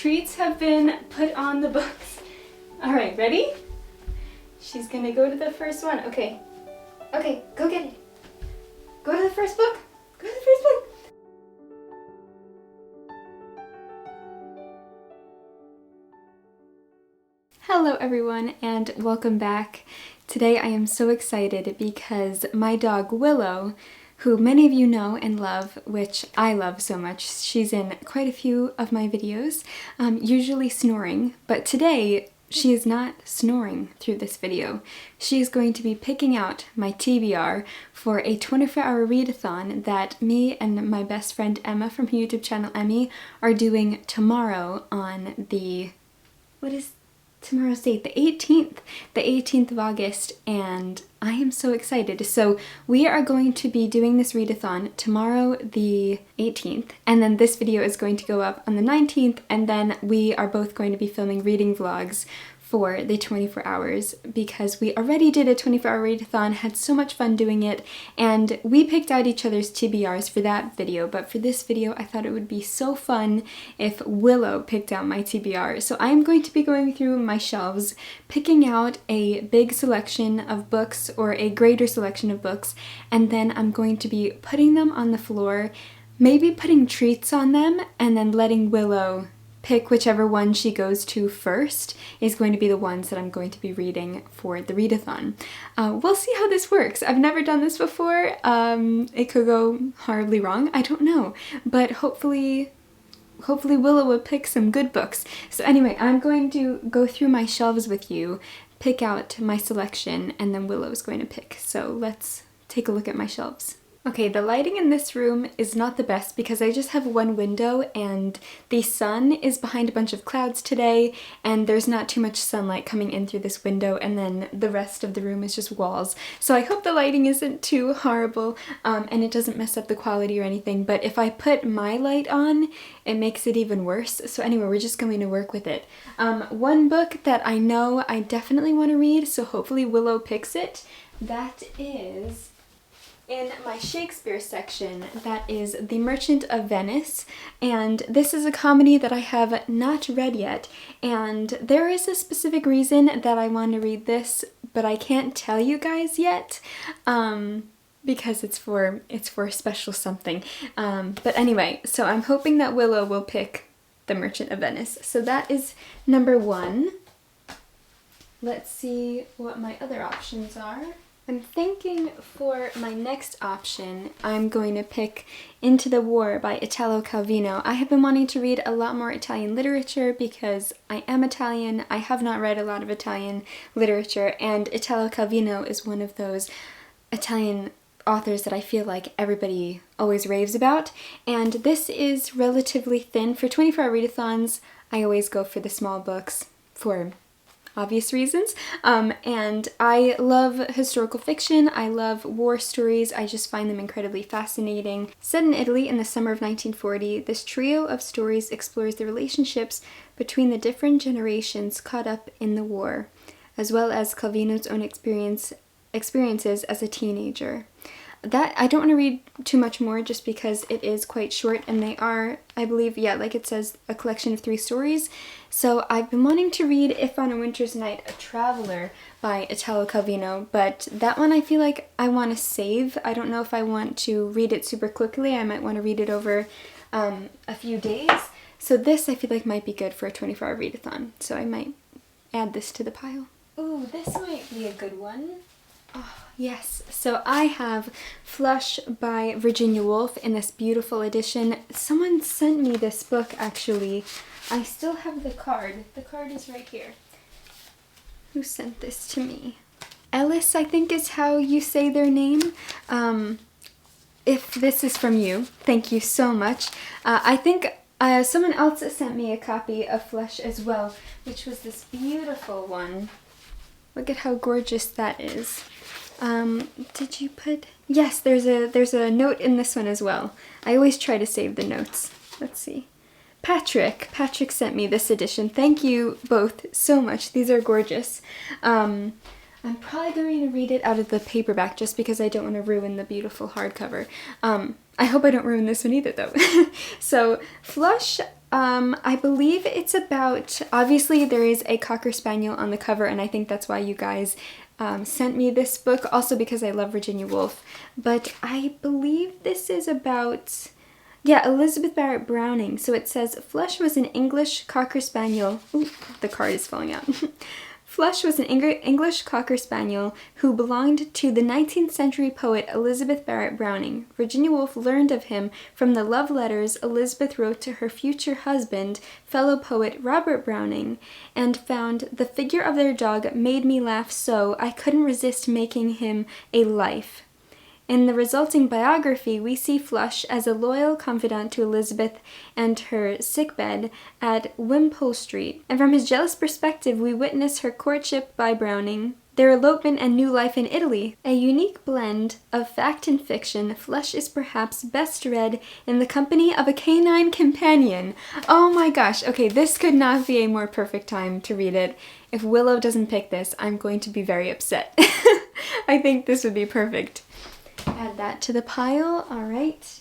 treats have been put on the books. All right, ready? She's gonna go to the first one. Okay, go get it. Go to the first book. Go to the first book. Hello everyone and welcome back. Today I am so excited because my dog Willow, who many of you know and love, which I love so much, she's in quite a few of my videos, usually snoring, but today she is not snoring through this video. She is going to be picking out my TBR for a 24-hour readathon that me and my best friend Emma from her YouTube channel Emmy are doing tomorrow on the, what is tomorrow's date? The 18th of August, and I am so excited. So we are going to be doing this readathon tomorrow the 18th, and then this video is going to go up on the 19th, and then we are both going to be filming reading vlogs for the 24 hours because we already did a 24-hour readathon, had so much fun doing it, and we picked out each other's TBRs for that video, but for this video I thought it would be so fun if Willow picked out my TBR. So I am going to be going through my shelves, picking out a big selection of books or a greater selection of books, and then I'm going to be putting them on the floor, maybe putting treats on them, and then letting Willow pick whichever one she goes to first is going to be the ones that I'm going to be reading for the readathon. We'll see how this works. I've never done this before. It could go horribly wrong. I don't know. But hopefully Willow will pick some good books. So anyway, I'm going to go through my shelves with you, pick out my selection, and then Willow's going to pick. So let's take a look at my shelves. Okay, the lighting in this room is not the best because I just have one window and the sun is behind a bunch of clouds today and there's not too much sunlight coming in through this window, and then the rest of the room is just walls. So I hope the lighting isn't too horrible and it doesn't mess up the quality or anything, but if I put my light on, it makes it even worse. So anyway, we're just going to work with it. One book that I know I definitely want to read, so hopefully Willow picks it, that is in my Shakespeare section, that is The Merchant of Venice, and this is a comedy that I have not read yet, and there is a specific reason that I want to read this, but I can't tell you guys yet, because it's for a special something. But anyway, so I'm hoping that Willow will pick The Merchant of Venice. So that is number one. Let's see what my other options are. I'm thinking for my next option, I'm going to pick Into the War by Italo Calvino. I have been wanting to read a lot more Italian literature because I am Italian. I have not read a lot of Italian literature, and Italo Calvino is one of those Italian authors that I feel like everybody always raves about. And this is relatively thin. For 24-hour readathons, I always go for the small books for obvious reasons, and I love historical fiction, I love war stories, I just find them incredibly fascinating. Set in Italy in the summer of 1940, this trio of stories explores the relationships between the different generations caught up in the war, as well as Calvino's own experiences as a teenager. That I don't want to read too much more just because it is quite short, and they are, I believe, yeah, like it says, a collection of 3 stories. So I've been wanting to read If on a Winter's Night, A Traveler by Italo Calvino, but that one I feel like I want to save. I don't know if I want to read it super quickly. I might want to read it over a few days. So this I feel like might be good for a 24-hour readathon. So I might add this to the pile. Ooh, this might be a good one. Oh, yes. So I have Flush by Virginia Woolf in this beautiful edition. Someone sent me this book, actually. I still have the card. The card is right here. Who sent this to me? Ellis, I think is how you say their name. If this is from you, thank you so much. I think someone else sent me a copy of Flush as well, which was this beautiful one. Look at how gorgeous that is. Did you put... Yes, there's a note in this one as well. I always try to save the notes. Let's see. Patrick sent me this edition. Thank you both so much. These are gorgeous. I'm probably going to read it out of the paperback just because I don't want to ruin the beautiful hardcover. I hope I don't ruin this one either though. So Flush, I believe it's about, obviously there is a Cocker Spaniel on the cover, and I think that's why you guys sent me this book, also because I love Virginia Woolf. But I believe this is about, yeah, Elizabeth Barrett Browning. So it says, Flush was an English Cocker Spaniel. Ooh, the card is falling out. Flush was an English Cocker Spaniel who belonged to the 19th century poet Elizabeth Barrett Browning. Virginia Woolf learned of him from the love letters Elizabeth wrote to her future husband, fellow poet Robert Browning, and found the figure of their dog made me laugh so I couldn't resist making him a life. In the resulting biography, we see Flush as a loyal confidant to Elizabeth and her sickbed at Wimpole Street, and from his jealous perspective, we witness her courtship by Browning, their elopement and new life in Italy. A unique blend of fact and fiction, Flush is perhaps best read in the company of a canine companion. Oh my gosh, okay, this could not be a more perfect time to read it. If Willow doesn't pick this, I'm going to be very upset. I think this would be perfect. Add that to the pile, all right.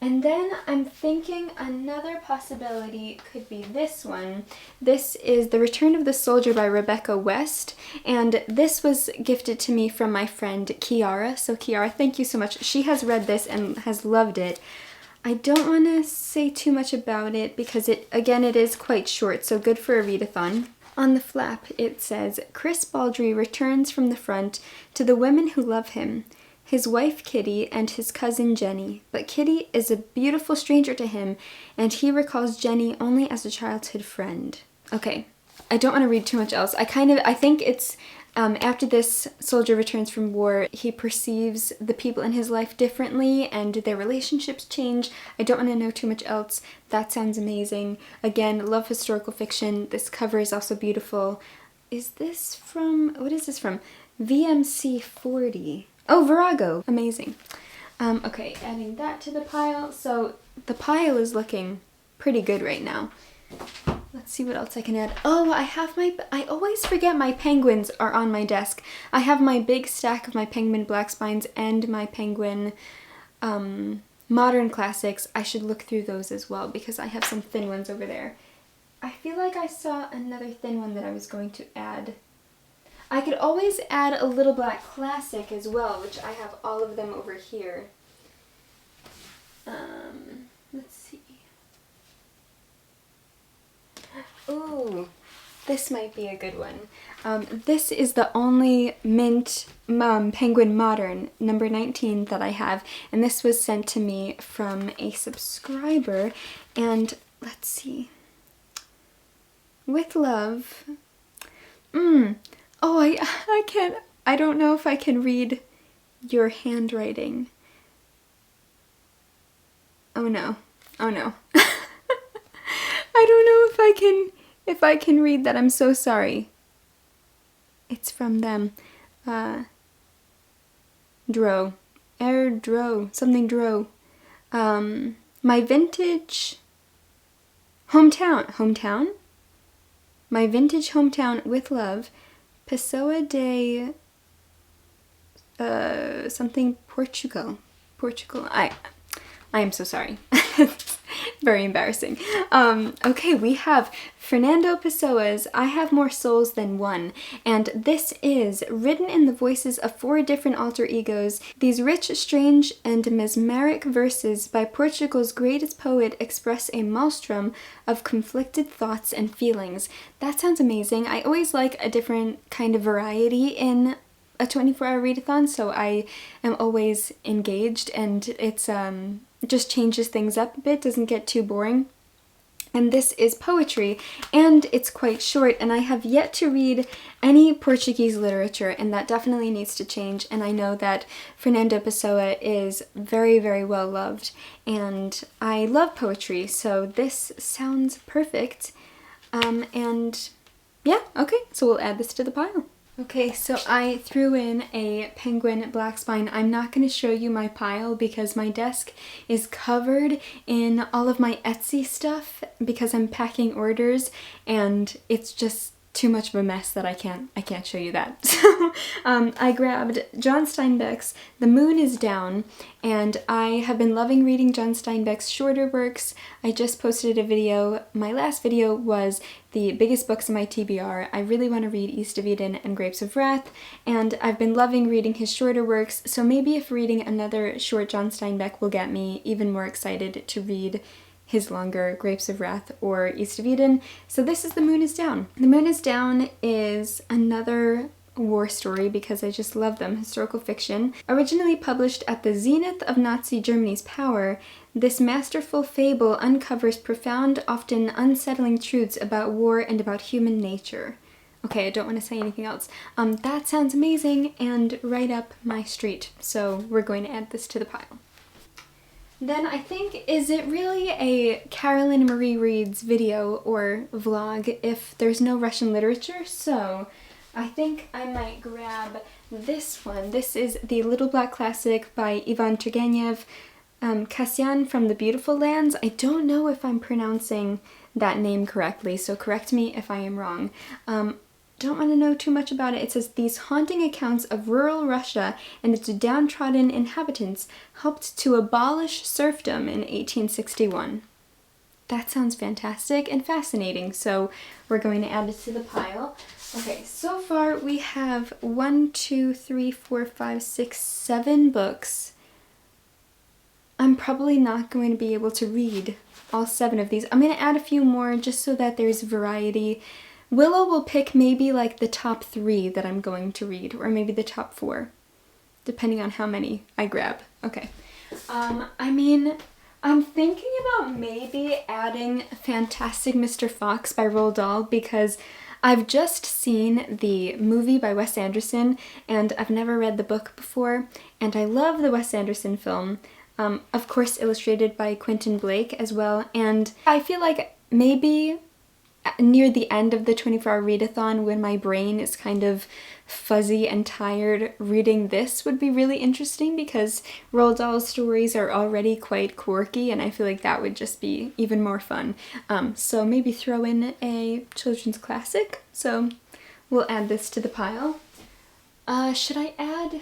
And then I'm thinking another possibility could be this one. This is The Return of the Soldier by Rebecca West, and this was gifted to me from my friend Kiara. So Kiara, thank you so much. She has read this and has loved it. I don't want to say too much about it because it is quite short, so good for a readathon. On the flap it says, Chris Baldry returns from the front to the women who love him. His wife Kitty and his cousin Jenny, but Kitty is a beautiful stranger to him, and he recalls Jenny only as a childhood friend. Okay, I don't want to read too much else. I think it's after this soldier returns from war, he perceives the people in his life differently and their relationships change. I don't want to know too much else. That sounds amazing. Again, love historical fiction. This cover is also beautiful. Is this from, what is this from? VMC 40. Oh, Virago. Amazing. Okay, adding that to the pile. So the pile is looking pretty good right now. Let's see what else I can add. Oh, I always forget my penguins are on my desk. I have my big stack of my Penguin Black Spines and my Penguin Modern Classics. I should look through those as well because I have some thin ones over there. I feel like I saw another thin one that I was going to add. I could always add a Little Black Classic as well, which I have all of them over here. Let's see. Ooh, this might be a good one. This is the only mint Penguin Modern, number 19, that I have, and this was sent to me from a subscriber, and let's see. With love. Oh, I don't know if I can read your handwriting. Oh no. Oh no. I don't know if I can read that. I'm so sorry. It's from them. Dro. Something Dro. My vintage hometown? My vintage hometown with love. Pessoa de something Portugal. I am so sorry. Very embarrassing. Okay, we have Fernando Pessoa's I Have More Souls Than One, and this is written in the voices of 4 different alter egos. These rich, strange, and mesmeric verses by Portugal's greatest poet express a maelstrom of conflicted thoughts and feelings. That sounds amazing. I always like a different kind of variety in a 24-hour readathon, so I am always engaged, and it's just changes things up a bit, doesn't get too boring. And this is poetry, and it's quite short, and I have yet to read any Portuguese literature, and that definitely needs to change. And I know that Fernando Pessoa is very, very well loved, and I love poetry, so this sounds perfect. And yeah, okay, so we'll add this to the pile. Okay, so I threw in a Penguin Black Spine. I'm not going to show you my pile because my desk is covered in all of my Etsy stuff because I'm packing orders, and it's just too much of a mess that I can't show you that. So I grabbed John Steinbeck's The Moon is Down, and I have been loving reading John Steinbeck's shorter works. I just posted a video. My last video was the biggest books in my TBR. I really want to read East of Eden and Grapes of Wrath, and I've been loving reading his shorter works, so maybe if reading another short John Steinbeck will get me even more excited to read his longer Grapes of Wrath or East of Eden. So this is The Moon is Down. The Moon is Down is another war story because I just love them, historical fiction. Originally published at the zenith of Nazi Germany's power, this masterful fable uncovers profound, often unsettling truths about war and about human nature. Okay, I don't want to say anything else. That sounds amazing and right up my street, so we're going to add this to the pile. Then I think, is it really a Carolyn Marie Reads video or vlog if there's no Russian literature? So I think I might grab this one. This is the Little Black Classic by Ivan Turgenev, Kasyan from the Beautiful Lands. I don't know if I'm pronouncing that name correctly, so correct me if I am wrong. Don't want to know too much about it. It says, these haunting accounts of rural Russia and its downtrodden inhabitants helped to abolish serfdom in 1861. That sounds fantastic and fascinating, so we're going to add it to the pile. Okay, so far we have 1, 2, 3, 4, 5, 6, 7 books. I'm probably not going to be able to read all 7 of these. I'm going to add a few more just so that there's variety. Willow will pick maybe like the top 3 that I'm going to read, or maybe the top 4, depending on how many I grab. Okay. I mean, I'm thinking about maybe adding Fantastic Mr. Fox by Roald Dahl because I've just seen the movie by Wes Anderson and I've never read the book before, and I love the Wes Anderson film. Of course illustrated by Quentin Blake as well, and I feel like maybe near the end of the 24-hour readathon, when my brain is kind of fuzzy and tired, reading this would be really interesting because Roald Dahl's stories are already quite quirky and I feel like that would just be even more fun. So maybe throw in a children's classic. So we'll add this to the pile. Should I add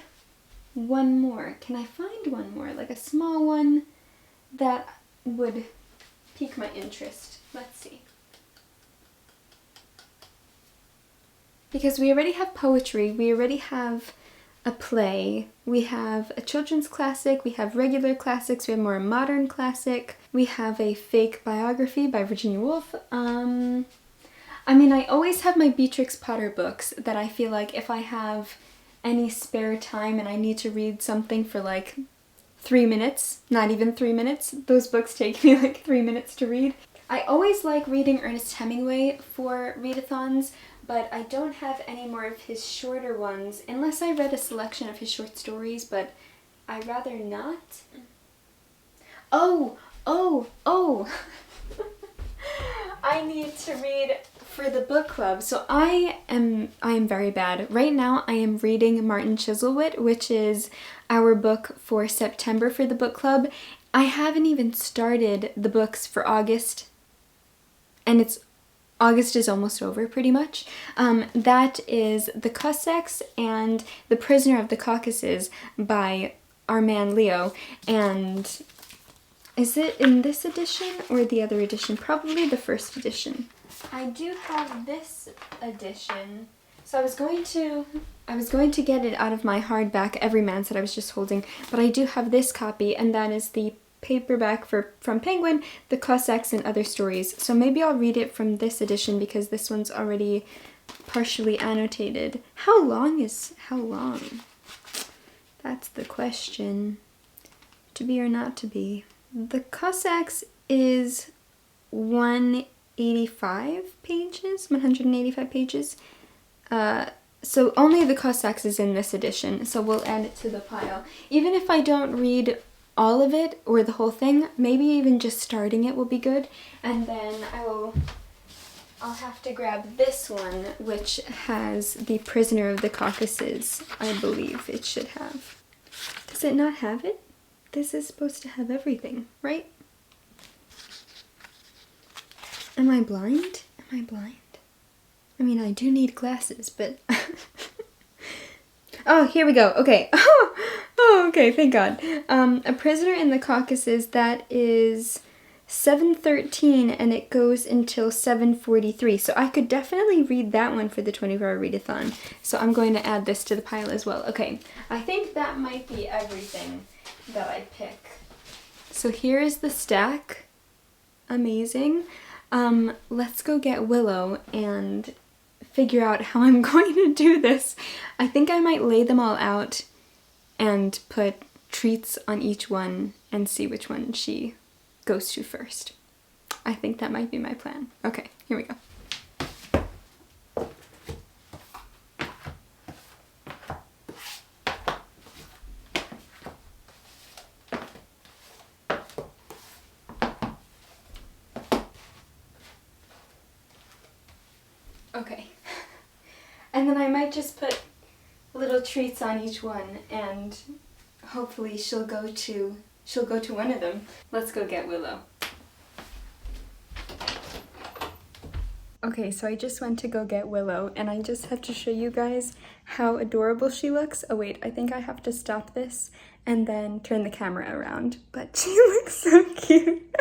one more? Can I find one more, like a small one that would pique my interest? Let's see. Because we already have poetry, we already have a play, we have a children's classic, we have regular classics, we have more modern classic, we have a fake biography by Virginia Woolf. I mean, I always have my Beatrix Potter books that I feel like if I have any spare time and I need to read something for like 3 minutes, not even 3 minutes, those books take me like 3 minutes to read. I always like reading Ernest Hemingway for readathons, but I don't have any more of his shorter ones, unless I read a selection of his short stories, but I'd rather not. Oh! I need to read for the book club. So I am very bad. Right now I am reading Martin Chuzzlewit, which is our book for September for the book club. I haven't even started the books for August, and August is almost over pretty much. That is The Cossacks and The Prisoner of the Caucasus by our man Leo. And is it in this edition or the other edition? Probably the first edition. I do have this edition. So I was going to get it out of my hardback Everyman's that I was just holding, but I do have this copy, and that is the paperback from Penguin, The Cossacks and Other Stories. So maybe I'll read it from this edition because this one's already partially annotated. How long? That's the question. To be or not to be. The Cossacks is 185 pages. So only The Cossacks is in this edition, so we'll add it to the pile. Even if I don't read all of it or the whole thing, maybe even just starting it will be good. And then I'll have to grab this one, which has The Prisoner of the Caucasus, I believe it should have. Does it not have it? This is supposed to have everything, right? Am I blind? I mean, I do need glasses, but... Oh, here we go. Okay. Oh, okay, thank God. A Prisoner in the Caucasus, that is 7:13, and it goes until 7:43. So I could definitely read that one for the 24-hour readathon. So I'm going to add this to the pile as well. Okay, I think that might be everything that I pick. So here is the stack. Amazing. Let's go get Willow and figure out how I'm going to do this. I think I might lay them all out and put treats on each one and see which one she goes to first. I think that might be my plan. Okay, here we go. Okay. And then I might just put little treats on each one and hopefully she'll go to one of them. Let's go get Willow. Okay, so I just went to go get Willow and I just have to show you guys how adorable she looks. Oh wait, I think I have to stop this and then turn the camera around. But she looks so cute.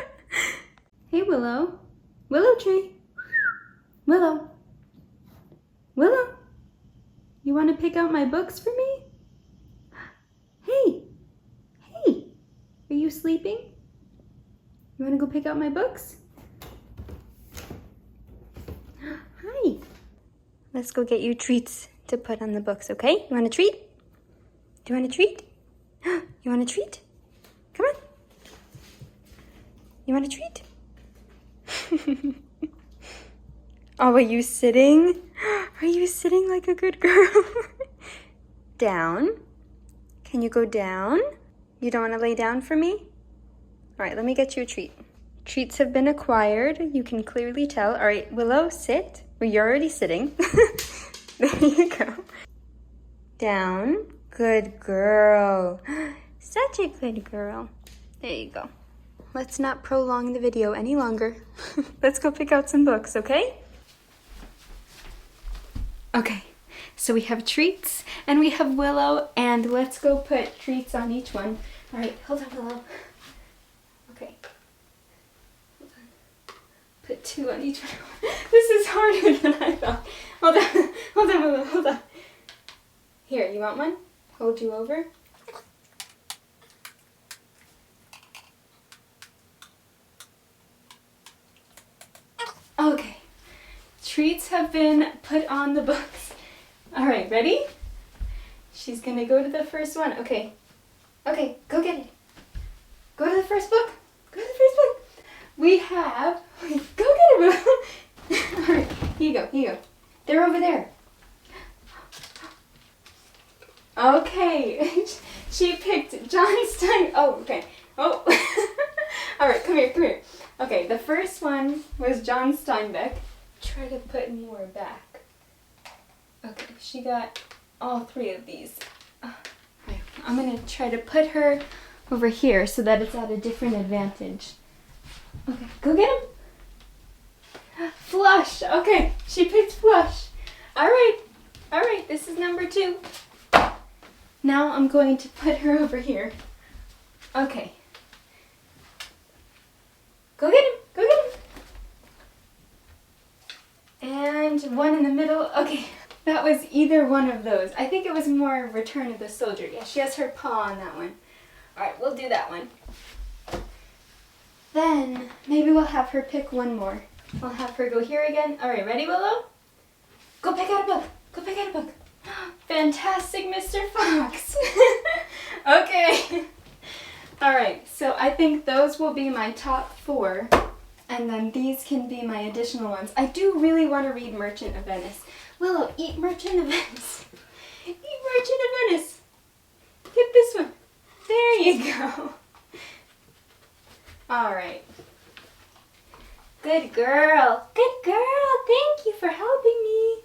Hey Willow. Willow tree. Willow. Willow. You want to pick out my books for me? Hey. Hey. Are you sleeping? You want to go pick out my books? Hi. Let's go get you treats to put on the books, okay? You want a treat? Do you want a treat? You want a treat? Come on. You want a treat? Oh, are you sitting? Are you sitting like a good girl? Down. Can you go down? You don't want to lay down for me? All right, let me get you a treat. Treats have been acquired. You can clearly tell. All right, Willow, sit. Well, you're already sitting. There you go. Down. Good girl. Such a good girl. There you go. Let's not prolong the video any longer. Let's go pick out some books, okay? Okay, so we have treats and we have Willow, and let's go put treats on each one. All right, hold on, Willow. Okay. Hold on. Put 2 on each one. This is harder than I thought. Hold on, Willow, hold on. Here, you want one? Hold you over. Okay. Treats have been put on the books. All right, ready? She's gonna go to the first one. Okay. Okay, go get it. Go to the first book. Go to the first book. We have, go get it, Willow. All right, here you go, here you go. They're over there. Okay, she picked John Stein. Oh, okay. Oh, all right, come here, come here. Okay, the first one was John Steinbeck. Try to put more back. Okay, she got all 3 of these. I'm gonna try to put her over here so that it's at a different advantage. Okay, go get him. Flush. Okay, she picked Flush. All right, this is number 2. Now I'm going to put her over here. Okay. Go get him, go get him. And one in the middle. Okay, that was either one of those. I think it was more Return of the Soldier. Yeah, she has her paw on that one. All right, we'll do that one. Then maybe we'll have her pick one more. We'll have her go here again. All right, ready, Willow? Go pick out a book. Go pick out a book. Fantastic Mr. Fox. Okay. All right, so I think those will be my top 4. And then these can be my additional ones. I do really want to read Merchant of Venice. Willow, eat Merchant of Venice. Eat Merchant of Venice. Get this one. There you go. All right. Good girl. Good girl. Thank you for helping me.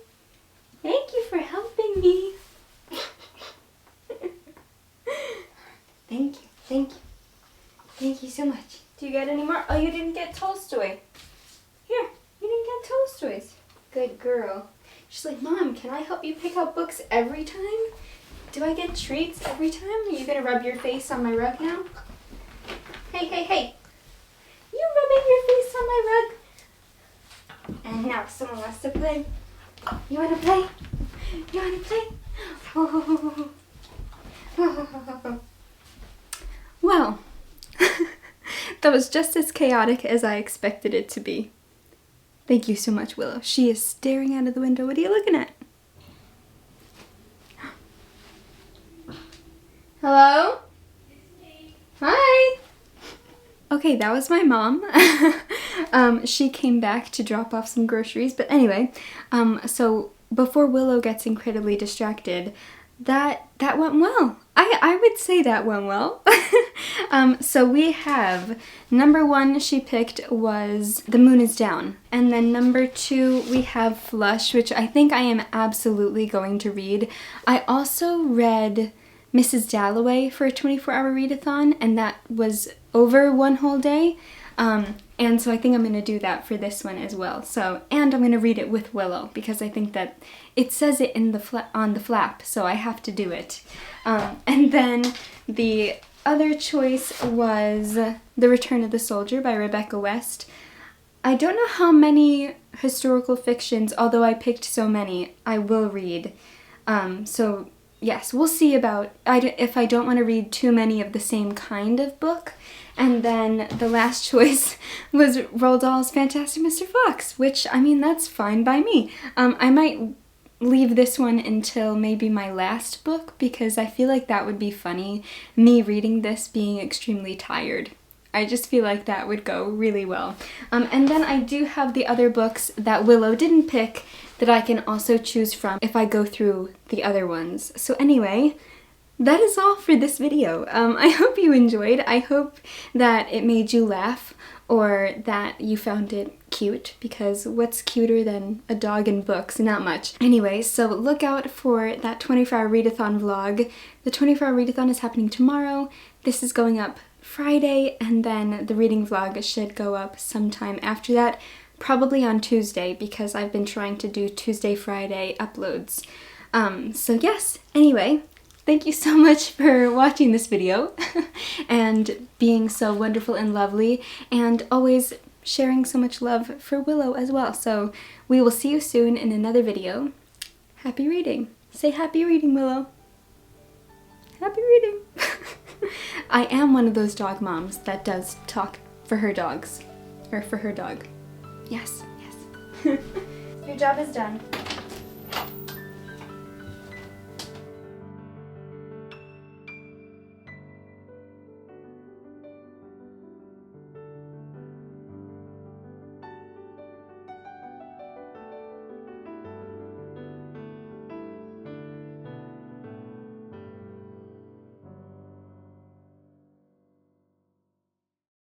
Thank you for helping me. Thank you. Thank you. Thank you so much. Do you get any more? Oh, you didn't get Tolstoy. Here, you didn't get Tolstoy's. Good girl. She's like, Mom, can I help you pick out books every time? Do I get treats every time? Are you gonna rub your face on my rug now? Hey, hey, hey. You rubbing your face on my rug? And now someone wants to play. You wanna play? You wanna play? Oh. Well, that was just as chaotic as I expected it to be. Thank you so much, Willow. She is staring out of the window. What are you looking at? Hello? Hi! Okay, that was my mom. She came back to drop off some groceries, but anyway, so before Willow gets incredibly distracted, that went well. I would say that went well. So we have, number 1 she picked was The Moon is Down. And then number 2 we have Flush, which I think I am absolutely going to read. I also read Mrs. Dalloway for a 24-hour readathon, and that was over one whole day. And so I think I'm going to do that for this one as well. So, and I'm going to read it with Willow because I think that it says it in the on the flap, so I have to do it. And then the other choice was The Return of the Soldier by Rebecca West. I don't know how many historical fictions, although I picked so many, I will read. So yes, we'll see about if I don't want to read too many of the same kind of book. And then the last choice was Roald Dahl's Fantastic Mr. Fox, which, I mean, that's fine by me. I might leave this one until maybe my last book because I feel like that would be funny, me reading this being extremely tired. I just feel like that would go really well. And then I do have the other books that Willow didn't pick that I can also choose from if I go through the other ones. So anyway, that is all for this video. I hope you enjoyed. I hope that it made you laugh or that you found it cute, because what's cuter than a dog and books? Not much. Anyway, so look out for that 24-hour readathon vlog. The 24-hour readathon is happening tomorrow. This is going up Friday, and then the reading vlog should go up sometime after that, probably on Tuesday, because I've been trying to do Tuesday, Friday uploads. So yes, anyway, thank you so much for watching this video and being so wonderful and lovely, and always sharing so much love for Willow as well. So we will see you soon in another video. Happy reading. Say happy reading, Willow. Happy reading. I am one of those dog moms that does talk for her dogs. Or for her dog. Yes, yes. Your job is done.